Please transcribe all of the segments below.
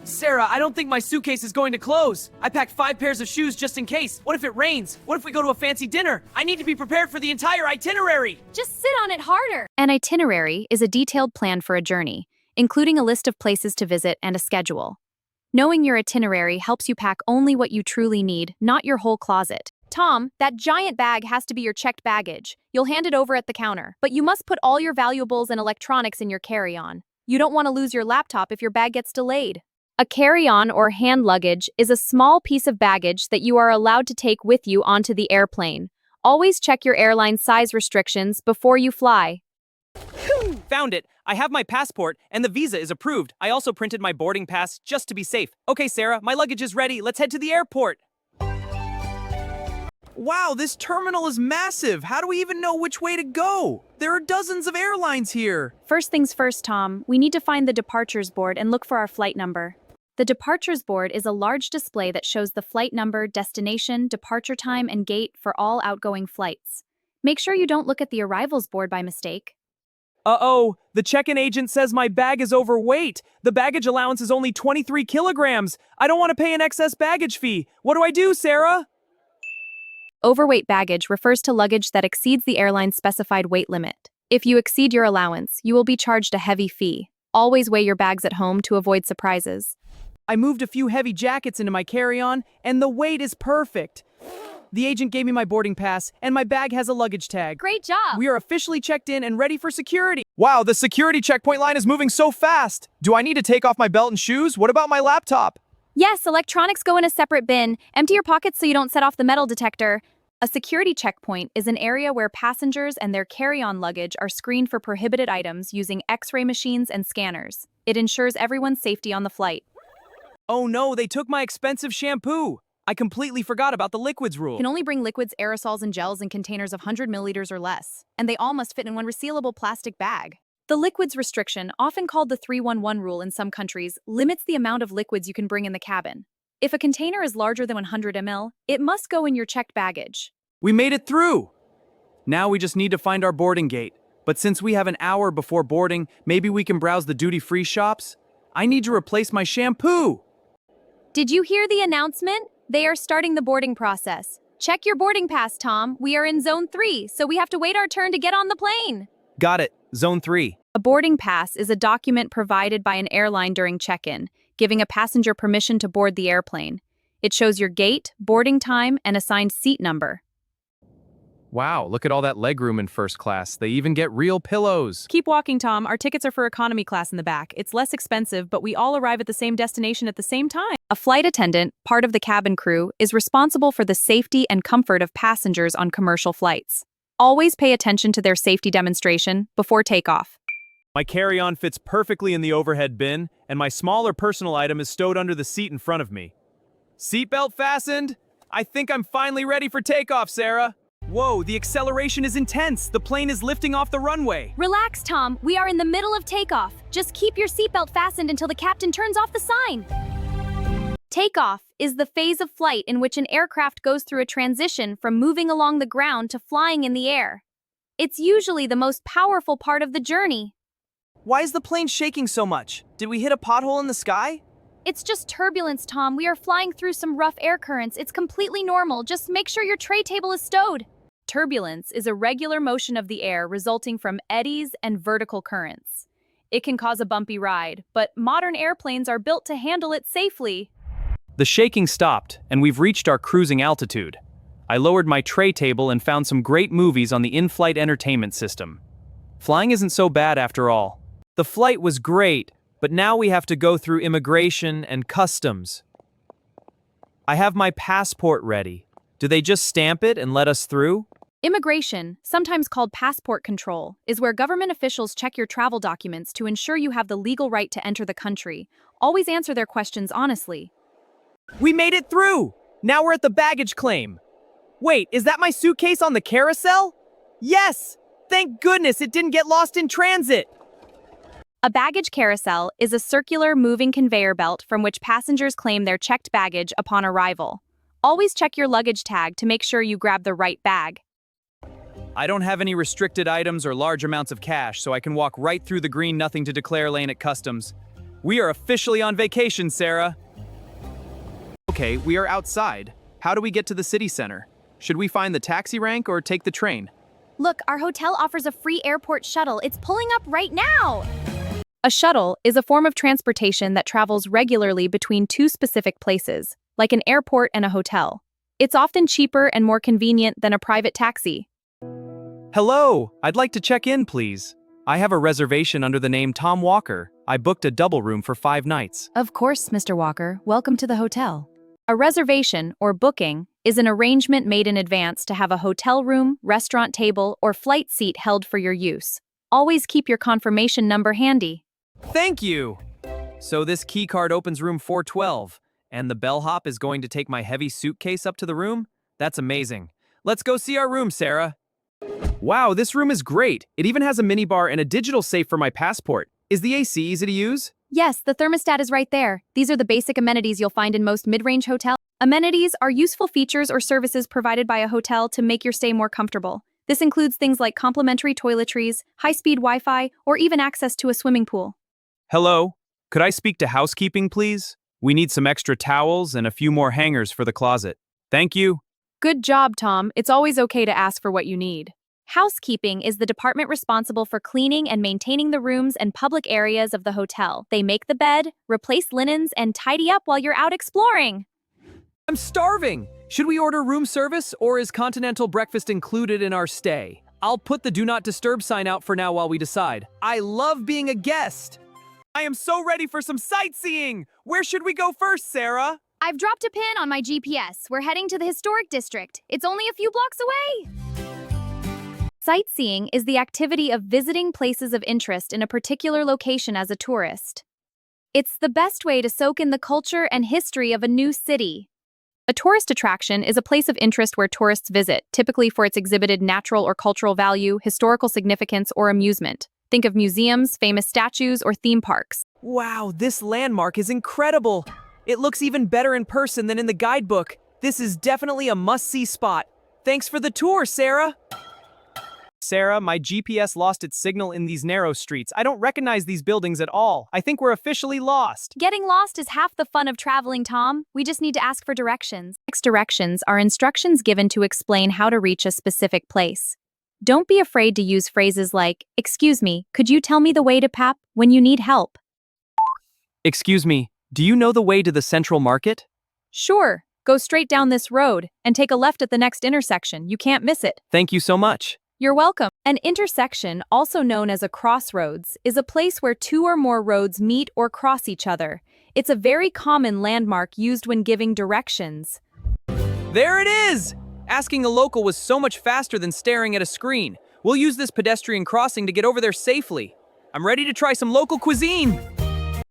Sarah, I don't think my suitcase is going to close. I packed 5 pairs of shoes just in case. What if it rains? What if we go to a fancy dinner? I need to be prepared for the entire itinerary. Just sit on it harder. An itinerary is a detailed plan for a journey, including a list of places to visit and a schedule. Knowing your itinerary helps you pack only what you truly need, not your whole closet. Tom, that giant bag has to be your checked baggage. You'll hand it over at the counter, but you must put all your valuables and electronics in your carry-on. You don't want to lose your laptop if your bag gets delayed. A carry-on or hand luggage is a small piece of baggage that you are allowed to take with you onto the airplane. Always check your airline size restrictions before you fly. Found it. I have my passport, and the visa is approved. I also printed my boarding pass just to be safe. Okay, Sarah, my luggage is ready. Let's head to the airport. Wow, this terminal is massive. How do we even know which way to go? There are dozens of airlines here. First things first, Tom, we need to find the departures board and look for our flight number. The departures board is a large display that shows the flight number, destination, departure time, and gate for all outgoing flights. Make sure you don't look at the arrivals board by mistake. Uh-oh, the check-in agent says my bag is overweight. The baggage allowance is only 23 kilograms. I don't want to pay an excess baggage fee. What do I do, Sarah? Overweight baggage refers to luggage that exceeds the airline's specified weight limit. If you exceed your allowance, you will be charged a heavy fee. Always weigh your bags at home to avoid surprises. I moved a few heavy jackets into my carry-on, and the weight is perfect. The agent gave me my boarding pass, and my bag has a luggage tag. Great job. We are officially checked in and ready for security. Wow, the security checkpoint line is moving so fast. Do I need to take off my belt and shoes? What about my laptop? Yes, electronics go in a separate bin. Empty your pockets so you don't set off the metal detector. A security checkpoint is an area where passengers and their carry-on luggage are screened for prohibited items using X-ray machines and scanners. It ensures everyone's safety on the flight. Oh no, they took my expensive shampoo. I completely forgot about the liquids rule. You can only bring liquids, aerosols, and gels in containers of 100 milliliters or less, and they all must fit in one resealable plastic bag. The liquids restriction, often called the 311 rule in some countries, limits the amount of liquids you can bring in the cabin. If a container is larger than 100 ml, it must go in your checked baggage. We made it through. Now we just need to find our boarding gate. But since we have an hour before boarding, maybe we can browse the duty-free shops? I need to replace my shampoo. Did you hear the announcement? They are starting the boarding process. Check your boarding pass, Tom. We are in Zone 3, so we have to wait our turn to get on the plane. Got it. Zone 3. A boarding pass is a document provided by an airline during check-in, giving a passenger permission to board the airplane. It shows your gate, boarding time, and assigned seat number. Wow, look at all that legroom in first class. They even get real pillows. Keep walking, Tom. Our tickets are for economy class in the back. It's less expensive, but we all arrive at the same destination at the same time. A flight attendant, part of the cabin crew, is responsible for the safety and comfort of passengers on commercial flights. Always pay attention to their safety demonstration before takeoff. My carry-on fits perfectly in the overhead bin, and my smaller personal item is stowed under the seat in front of me. Seatbelt fastened? I think I'm finally ready for takeoff, Sarah. Whoa, the acceleration is intense. The plane is lifting off the runway. Relax, Tom. We are in the middle of takeoff. Just keep your seatbelt fastened until the captain turns off the sign. Takeoff is the phase of flight in which an aircraft goes through a transition from moving along the ground to flying in the air. It's usually the most powerful part of the journey. Why is the plane shaking so much? Did we hit a pothole in the sky? It's just turbulence, Tom. We are flying through some rough air currents. It's completely normal. Just make sure your tray table is stowed. Turbulence is a regular motion of the air resulting from eddies and vertical currents. It can cause a bumpy ride, but modern airplanes are built to handle it safely. The shaking stopped, and we've reached our cruising altitude. I lowered my tray table and found some great movies on the in-flight entertainment system. Flying isn't so bad after all. The flight was great, but now we have to go through immigration and customs. I have my passport ready. Do they just stamp it and let us through? Immigration, sometimes called passport control, is where government officials check your travel documents to ensure you have the legal right to enter the country. Always answer their questions honestly. We made it through! Now we're at the baggage claim. Wait, is that my suitcase on the carousel? Yes! Thank goodness it didn't get lost in transit! A baggage carousel is a circular moving conveyor belt from which passengers claim their checked baggage upon arrival. Always check your luggage tag to make sure you grab the right bag. I don't have any restricted items or large amounts of cash, so I can walk right through the green nothing to declare lane at customs. We are officially on vacation, Sarah. Okay, we are outside. How do we get to the city center? Should we find the taxi rank or take the train? Look, our hotel offers a free airport shuttle. It's pulling up right now. A shuttle is a form of transportation that travels regularly between two specific places, like an airport and a hotel. It's often cheaper and more convenient than a private taxi. Hello, I'd like to check in, please. I have a reservation under the name Tom Walker. I booked a double room for 5 nights. Of course, Mr. Walker. Welcome to the hotel. A reservation, or booking, is an arrangement made in advance to have a hotel room, restaurant table, or flight seat held for your use. Always keep your confirmation number handy. Thank you! So this key card opens room 412, and the bellhop is going to take my heavy suitcase up to the room? That's amazing. Let's go see our room, Sarah. Wow, this room is great. It even has a minibar and a digital safe for my passport. Is the AC easy to use? Yes, the thermostat is right there. These are the basic amenities you'll find in most mid-range hotels. Amenities are useful features or services provided by a hotel to make your stay more comfortable. This includes things like complimentary toiletries, high-speed Wi-Fi, or even access to a swimming pool. Hello? Could I speak to housekeeping, please? We need some extra towels and a few more hangers for the closet. Thank you. Good job, Tom. It's always okay to ask for what you need. Housekeeping is the department responsible for cleaning and maintaining the rooms and public areas of the hotel. They make the bed, replace linens, and tidy up while you're out exploring. I'm starving! Should we order room service, or is continental breakfast included in our stay? I'll put the Do Not Disturb sign out for now while we decide. I love being a guest! I am so ready for some sightseeing! Where should we go first, Sarah? I've dropped a pin on my GPS. We're heading to the historic district. It's only a few blocks away. Sightseeing is the activity of visiting places of interest in a particular location as a tourist. It's the best way to soak in the culture and history of a new city. A tourist attraction is a place of interest where tourists visit, typically for its exhibited natural or cultural value, historical significance, or amusement. Think of museums, famous statues, or theme parks. Wow, this landmark is incredible! It looks even better in person than in the guidebook. This is definitely a must-see spot. Thanks for the tour, Sarah! Sarah, my GPS lost its signal in these narrow streets. I don't recognize these buildings at all. I think we're officially lost. Getting lost is half the fun of traveling, Tom. We just need to ask for directions. Next, directions are instructions given to explain how to reach a specific place. Don't be afraid to use phrases like, "Excuse me, could you tell me the way to Pap?" when you need help. Excuse me, do you know the way to the Central Market? Sure, go straight down this road and take a left at the next intersection. You can't miss it. Thank you so much. You're welcome. An intersection, also known as a crossroads, is a place where two or more roads meet or cross each other. It's a very common landmark used when giving directions. There it is! Asking a local was so much faster than staring at a screen. We'll use this pedestrian crossing to get over there safely. I'm ready to try some local cuisine.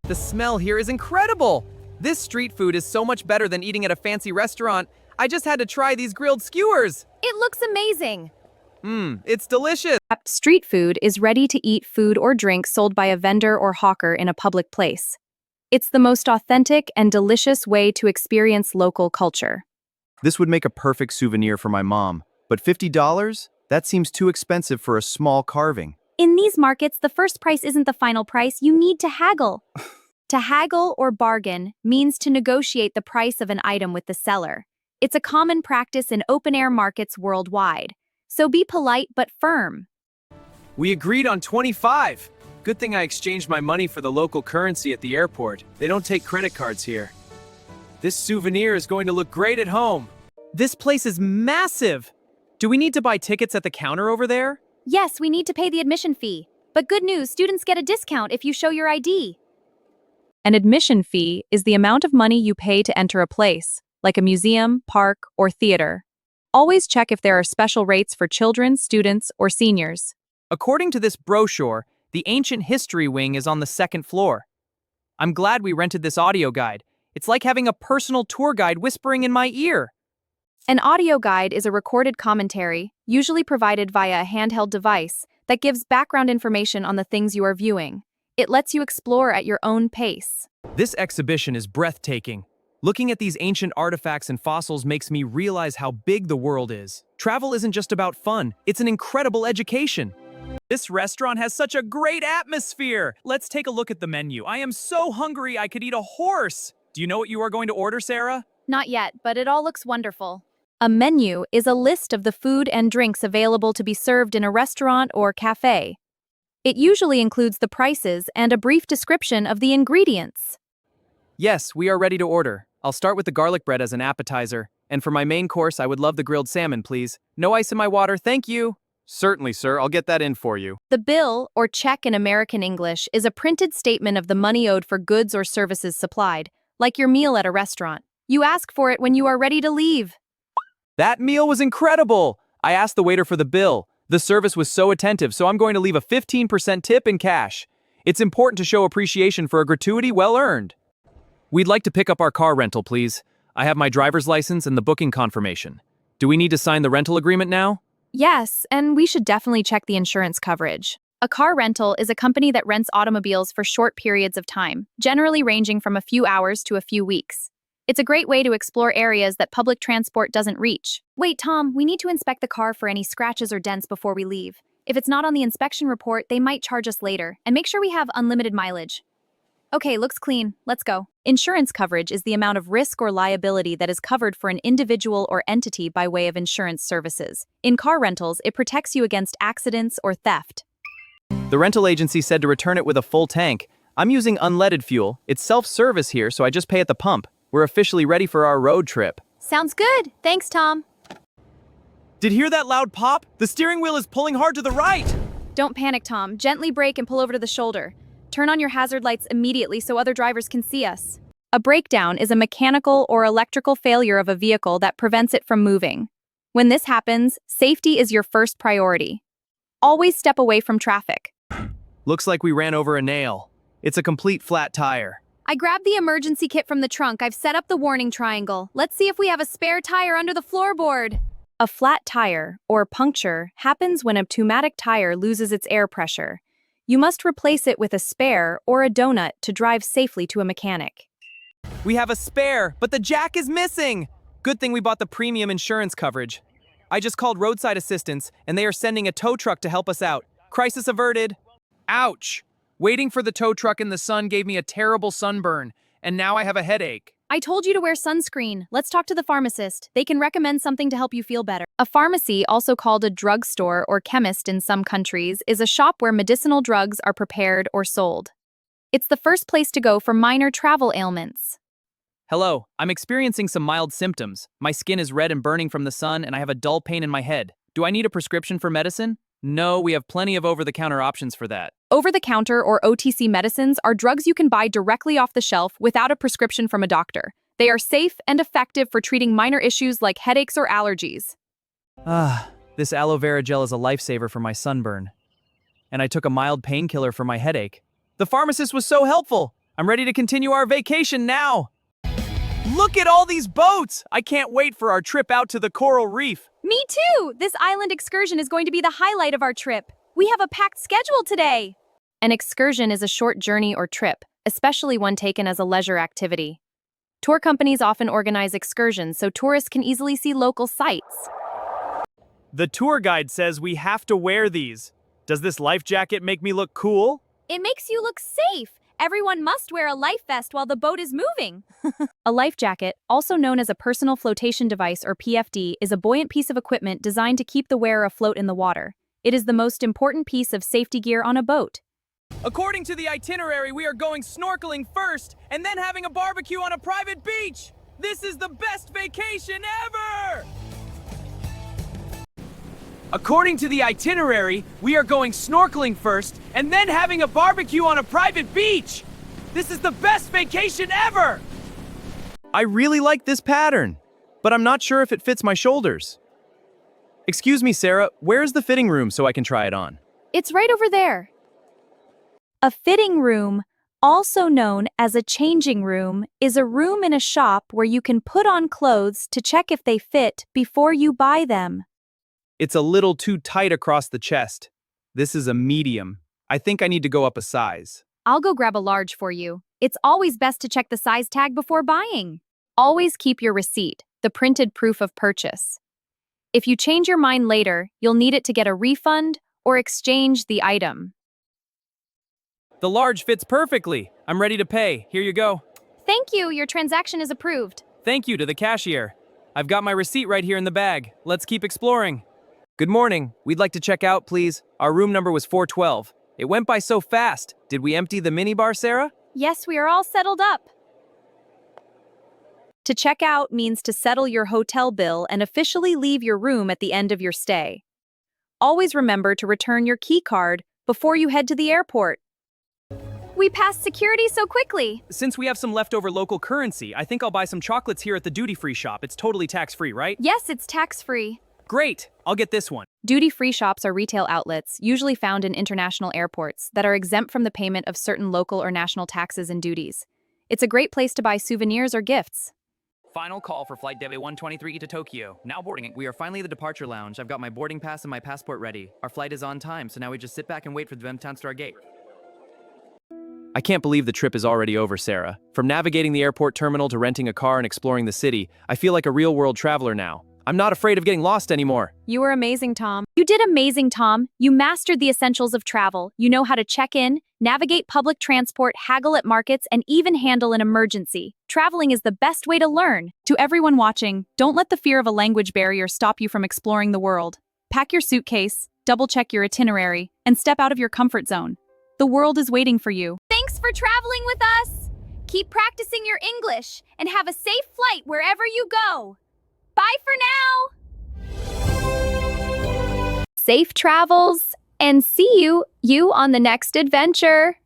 The smell here is incredible. This street food is so much better than eating at a fancy restaurant. I just had to try these grilled skewers. It looks amazing. It's delicious. Street food is ready-to-eat food or drink sold by a vendor or hawker in a public place. It's the most authentic and delicious way to experience local culture. This would make a perfect souvenir for my mom, but $50? That seems too expensive for a small carving. In these markets, the first price isn't the final price. You need to haggle. To haggle or bargain means to negotiate the price of an item with the seller. It's a common practice in open-air markets worldwide. So be polite but firm. We agreed on 25. Good thing I exchanged my money for the local currency at the airport. They don't take credit cards here. This souvenir is going to look great at home. This place is massive. Do we need to buy tickets at the counter over there? Yes, we need to pay the admission fee. But good news, students get a discount if you show your ID. An admission fee is the amount of money you pay to enter a place, like a museum, park, or theater. Always check if there are special rates for children, students, or seniors. According to this brochure, the ancient history wing is on the 2nd floor. I'm glad we rented this audio guide. It's like having a personal tour guide whispering in my ear. An audio guide is a recorded commentary, usually provided via a handheld device, that gives background information on the things you are viewing. It lets you explore at your own pace. This exhibition is breathtaking. Looking at these ancient artifacts and fossils makes me realize how big the world is. Travel isn't just about fun, it's an incredible education. This restaurant has such a great atmosphere. Let's take a look at the menu. I am so hungry I could eat a horse. Do you know what you are going to order, Sarah? Not yet, but it all looks wonderful. A menu is a list of the food and drinks available to be served in a restaurant or cafe. It usually includes the prices and a brief description of the ingredients. Yes, we are ready to order. I'll start with the garlic bread as an appetizer. And for my main course, I would love the grilled salmon, please. No ice in my water, thank you. Certainly, sir. I'll get that in for you. The bill, or check in American English, is a printed statement of the money owed for goods or services supplied, like your meal at a restaurant. You ask for it when you are ready to leave. That meal was incredible. I asked the waiter for the bill. The service was so attentive, so I'm going to leave a 15% tip in cash. It's important to show appreciation for a gratuity well earned. We'd like to pick up our car rental, please. I have my driver's license and the booking confirmation. Do we need to sign the rental agreement now? Yes, and we should definitely check the insurance coverage. A car rental is a company that rents automobiles for short periods of time, generally ranging from a few hours to a few weeks. It's a great way to explore areas that public transport doesn't reach. Wait, Tom, we need to inspect the car for any scratches or dents before we leave. If it's not on the inspection report, they might charge us later. And make sure we have unlimited mileage. Okay, looks clean. Let's go. Insurance coverage is the amount of risk or liability that is covered for an individual or entity by way of insurance services. In car rentals, it protects you against accidents or theft. The rental agency said to return it with a full tank. I'm using unleaded fuel. It's self-service here, so I just pay at the pump. We're officially ready for our road trip. Sounds good. Thanks, Tom. Did you hear that loud pop? The steering wheel is pulling hard to the right. Don't panic, Tom. Gently brake and pull over to the shoulder. Turn on your hazard lights immediately so other drivers can see us. A breakdown is a mechanical or electrical failure of a vehicle that prevents it from moving. When this happens, safety is your first priority. Always step away from traffic. Looks like we ran over a nail. It's a complete flat tire. I grabbed the emergency kit from the trunk. I've set up the warning triangle. Let's see if we have a spare tire under the floorboard. A flat tire, or puncture, happens when a pneumatic tire loses its air pressure. You must replace it with a spare or a donut to drive safely to a mechanic. We have a spare, but the jack is missing. Good thing we bought the premium insurance coverage. I just called roadside assistance, and they are sending a tow truck to help us out. Crisis averted. Ouch! Waiting for the tow truck in the sun gave me a terrible sunburn, and now I have a headache. I told you to wear sunscreen. Let's talk to the pharmacist. They can recommend something to help you feel better. A pharmacy, also called a drugstore or chemist in some countries, is a shop where medicinal drugs are prepared or sold. It's the first place to go for minor travel ailments. Hello, I'm experiencing some mild symptoms. My skin is red and burning from the sun, and I have a dull pain in my head. Do I need a prescription for medicine? No, we have plenty of over-the-counter options for that. Over-the-counter or OTC medicines are drugs you can buy directly off the shelf without a prescription from a doctor. They are safe and effective for treating minor issues like headaches or allergies. This aloe vera gel is a lifesaver for my sunburn. And I took a mild painkiller for my headache. The pharmacist was so helpful. I'm ready to continue our vacation now. Look at all these boats! I can't wait for our trip out to the coral reef. Me too! This island excursion is going to be the highlight of our trip. We have a packed schedule today. An excursion is a short journey or trip, especially one taken as a leisure activity. Tour companies often organize excursions so tourists can easily see local sites. The tour guide says we have to wear these. Does this life jacket make me look cool? It makes you look safe. Everyone must wear a life vest while the boat is moving. A life jacket, also known as a personal flotation device or PFD, is a buoyant piece of equipment designed to keep the wearer afloat in the water. It is the most important piece of safety gear on a boat. According to the itinerary, we are going snorkeling first and then having a barbecue on a private beach. This is the best vacation ever! According to the itinerary, we are going snorkeling first and then having a barbecue on a private beach. This is the best vacation ever! I really like this pattern, but I'm not sure if it fits my shoulders. Excuse me, Sarah, where's the fitting room so I can try it on? It's right over there. A fitting room, also known as a changing room, is a room in a shop where you can put on clothes to check if they fit before you buy them. It's a little too tight across the chest. This is a medium. I think I need to go up a size. I'll go grab a large for you. It's always best to check the size tag before buying. Always keep your receipt, the printed proof of purchase. If you change your mind later, you'll need it to get a refund or exchange the item. The large fits perfectly. I'm ready to pay. Here you go. Thank you, your transaction is approved. Thank you to the cashier. I've got my receipt right here in the bag. Let's keep exploring. Good morning. We'd like to check out, please. Our room number was 412. It went by so fast. Did we empty the minibar, Sarah? Yes, we are all settled up. To check out means to settle your hotel bill and officially leave your room at the end of your stay. Always remember to return your key card before you head to the airport. We passed security so quickly. Since we have some leftover local currency, I think I'll buy some chocolates here at the duty-free shop. It's totally tax-free, right? Yes, it's tax-free. Great. I'll get this one. Duty-free shops are retail outlets, usually found in international airports, that are exempt from the payment of certain local or national taxes and duties. It's a great place to buy souvenirs or gifts. Final call for flight Debe 123 to Tokyo. Now boarding it. We are finally at the departure lounge. I've got my boarding pass and my passport ready. Our flight is on time, so now we just sit back and wait for the Bemtown Star Gate. I can't believe the trip is already over, Sarah. From navigating the airport terminal to renting a car and exploring the city, I feel like a real-world traveler now. I'm not afraid of getting lost anymore. You were amazing, Tom. You did amazing, Tom. You mastered the essentials of travel. You know how to check in, navigate public transport, haggle at markets, and even handle an emergency. Traveling is the best way to learn. To everyone watching, don't let the fear of a language barrier stop you from exploring the world. Pack your suitcase, double-check your itinerary, and step out of your comfort zone. The world is waiting for you. Thanks for traveling with us. Keep practicing your English and have a safe flight wherever you go. Bye for now. Safe travels and see you on the next adventure.